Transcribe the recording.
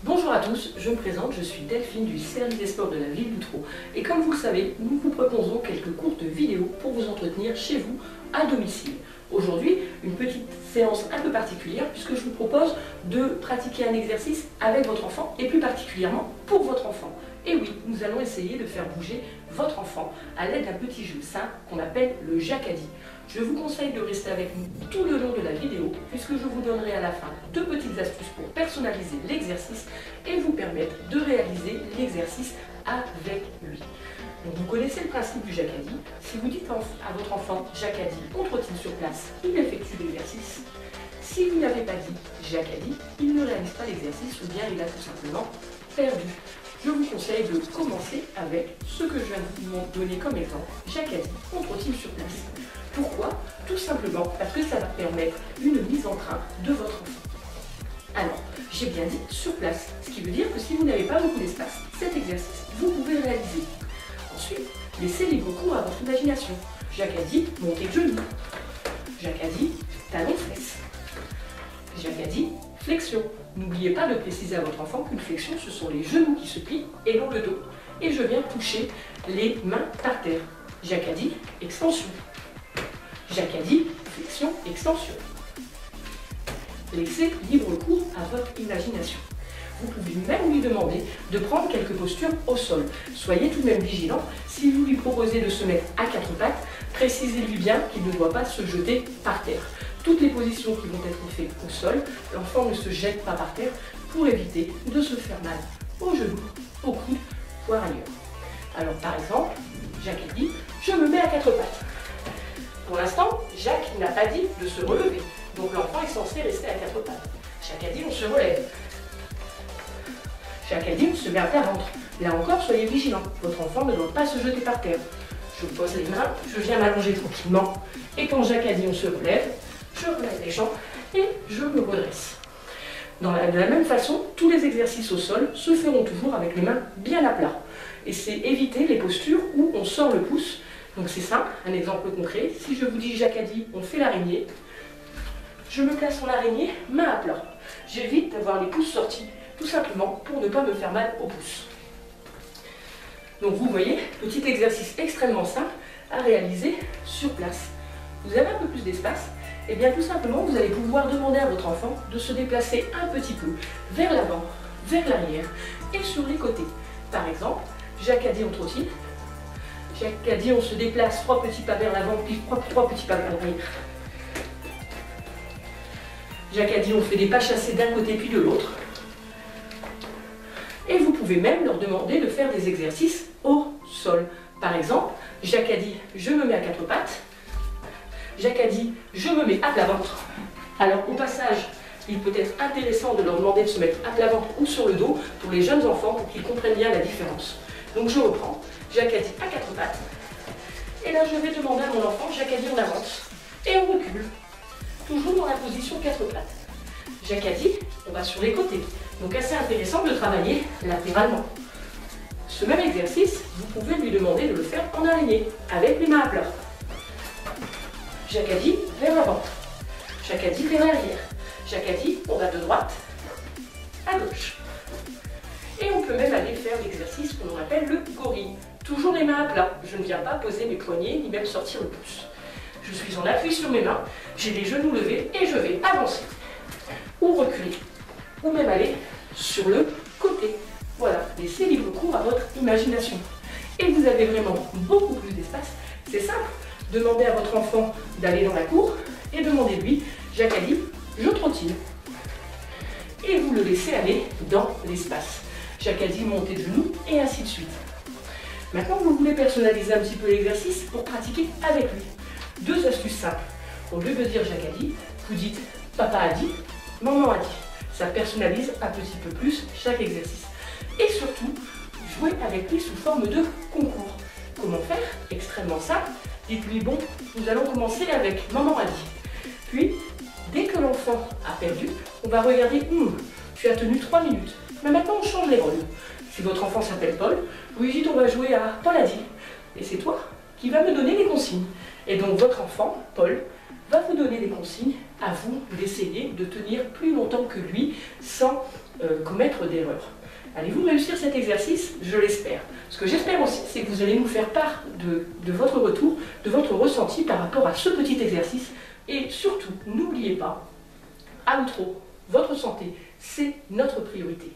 Bonjour à tous, je me présente, je suis Delphine du service des sports de la ville d'Outreau. Et comme vous le savez, nous vous proposons quelques courtes vidéos pour vous entretenir chez vous, à domicile. Aujourd'hui, une petite séance un peu particulière puisque je vous propose de pratiquer un exercice avec votre enfant et plus particulièrement pour votre enfant. Et oui, nous allons essayer de faire bouger votre enfant à l'aide d'un petit jeu simple qu'on appelle le jacadi. Je vous conseille de rester avec nous tout le long de la vidéo puisque je vous donnerai à la fin deux petites astuces pour personnaliser l'exercice et vous permettre de réaliser l'exercice avec lui. Donc vous connaissez le principe du jacadi. Si vous dites à votre enfant jacadi, on trottine sur place, il effectue l'exercice. Si vous n'avez pas dit jacadi, il ne réalise pas l'exercice ou bien il a tout simplement perdu. Je vous conseille de commencer avec ce que je viens de vous donner comme exemple, jacadi, on trottine sur place. Pourquoi? Tout simplement parce que ça va permettre une mise en train de votre enfant. Alors, j'ai bien dit sur place, ce qui veut dire que si vous n'avez pas beaucoup d'espace, cet exercice, vous pouvez réaliser. Ensuite, laissez libre cours à votre imagination. Jacadi, montée de genoux. Jacadi, talon-fesse. Jacadi, flexion. N'oubliez pas de préciser à votre enfant qu'une flexion, ce sont les genoux qui se plient et non le dos. Et je viens toucher les mains par terre. Jacadi, extension. Jacadi, flexion, extension. Laissez libre cours à votre imagination. Vous pouvez même lui demander de prendre quelques postures au sol. Soyez tout de même vigilant. Si vous lui proposez de se mettre à quatre pattes, précisez-lui bien qu'il ne doit pas se jeter par terre. Toutes les positions qui vont être faites au sol, l'enfant ne se jette pas par terre pour éviter de se faire mal aux genoux, au coude, voire ailleurs. Alors par exemple, Jacques a dit « je me mets à quatre pattes ». Pour l'instant, Jacques n'a pas dit de se relever, donc l'enfant est censé rester à quatre pattes. Jacques a dit « on se relève ». Jacques a dit on se met à plat ventre. Là encore, soyez vigilants. Votre enfant ne doit pas se jeter par terre. Je pose les mains, je viens m'allonger tranquillement. Et quand Jacques a dit on se relève, je relève les jambes et je me redresse. De la même façon, tous les exercices au sol se feront toujours avec les mains bien à plat. Et c'est éviter les postures où on sort le pouce. Donc c'est simple, un exemple concret. Si je vous dis Jacques a dit on fait l'araignée, je me place en araignée, main à plat. J'évite d'avoir les pouces sortis. Tout simplement pour ne pas me faire mal au pouce. Donc vous voyez, petit exercice extrêmement simple à réaliser sur place. Vous avez un peu plus d'espace, et bien tout simplement vous allez pouvoir demander à votre enfant de se déplacer un petit peu vers l'avant, vers l'arrière et sur les côtés. Par exemple, Jacques a dit on trottine, Jacques a dit on se déplace 3 petits pas vers l'avant puis 3 petits pas vers l'arrière. Jacques a dit on fait des pas chassés d'un côté puis de l'autre. Et vous pouvez même leur demander de faire des exercices au sol. Par exemple, Jacques a dit je me mets à quatre pattes. Jacques a dit je me mets à plat ventre. Alors au passage, il peut être intéressant de leur demander de se mettre à plat ventre ou sur le dos pour les jeunes enfants pour qu'ils comprennent bien la différence. Donc je reprends. Jacques a dit à quatre pattes. Et là je vais demander à mon enfant, Jacques a dit on avance. Et on recule. Toujours dans la position quatre pattes. Jacques a dit on va sur les côtés. Donc assez intéressant de travailler latéralement. Ce même exercice, vous pouvez lui demander de le faire en araignée, avec les mains à plat. Jacques a dit vers l'avant. Jacques a dit vers l'arrière. Jacques a dit on va de droite à gauche. Et on peut même aller faire l'exercice qu'on appelle le gorille. Toujours les mains à plat. Je ne viens pas poser mes poignets ni même sortir le pouce. Je suis en appui sur mes mains, j'ai les genoux levés et je vais avancer ou reculer. Ou même aller sur le côté. Voilà, laissez libre cours à votre imagination. Et vous avez vraiment beaucoup plus d'espace. C'est simple, demandez à votre enfant d'aller dans la cour et demandez-lui, Jacques a dit, je trottine. Et vous le laissez aller dans l'espace. Jacques a dit, montez de genoux et ainsi de suite. Maintenant, vous voulez personnaliser un petit peu l'exercice pour pratiquer avec lui. Deux astuces simples. Au lieu de dire Jacques a dit, vous dites papa a dit, maman a dit. Ça personnalise un petit peu plus chaque exercice. Et surtout, jouez avec lui sous forme de concours. Comment faire? Extrêmement simple. Dites-lui, bon, nous allons commencer avec maman a dit. Puis, dès que l'enfant a perdu, on va regarder, tu as tenu 3 minutes. Mais maintenant, on change les rôles. Si votre enfant s'appelle Paul, vous lui dites, on va jouer à Paul a dit. Et c'est toi qui vas me donner les consignes. Et donc votre enfant, Paul, va vous donner des consignes, à vous d'essayer de tenir plus longtemps que lui sans commettre d'erreurs. Allez-vous réussir cet exercice? Je l'espère. Ce que j'espère aussi, c'est que vous allez nous faire part de votre retour, de votre ressenti par rapport à ce petit exercice. Et surtout, n'oubliez pas, à l'outro, votre santé, c'est notre priorité.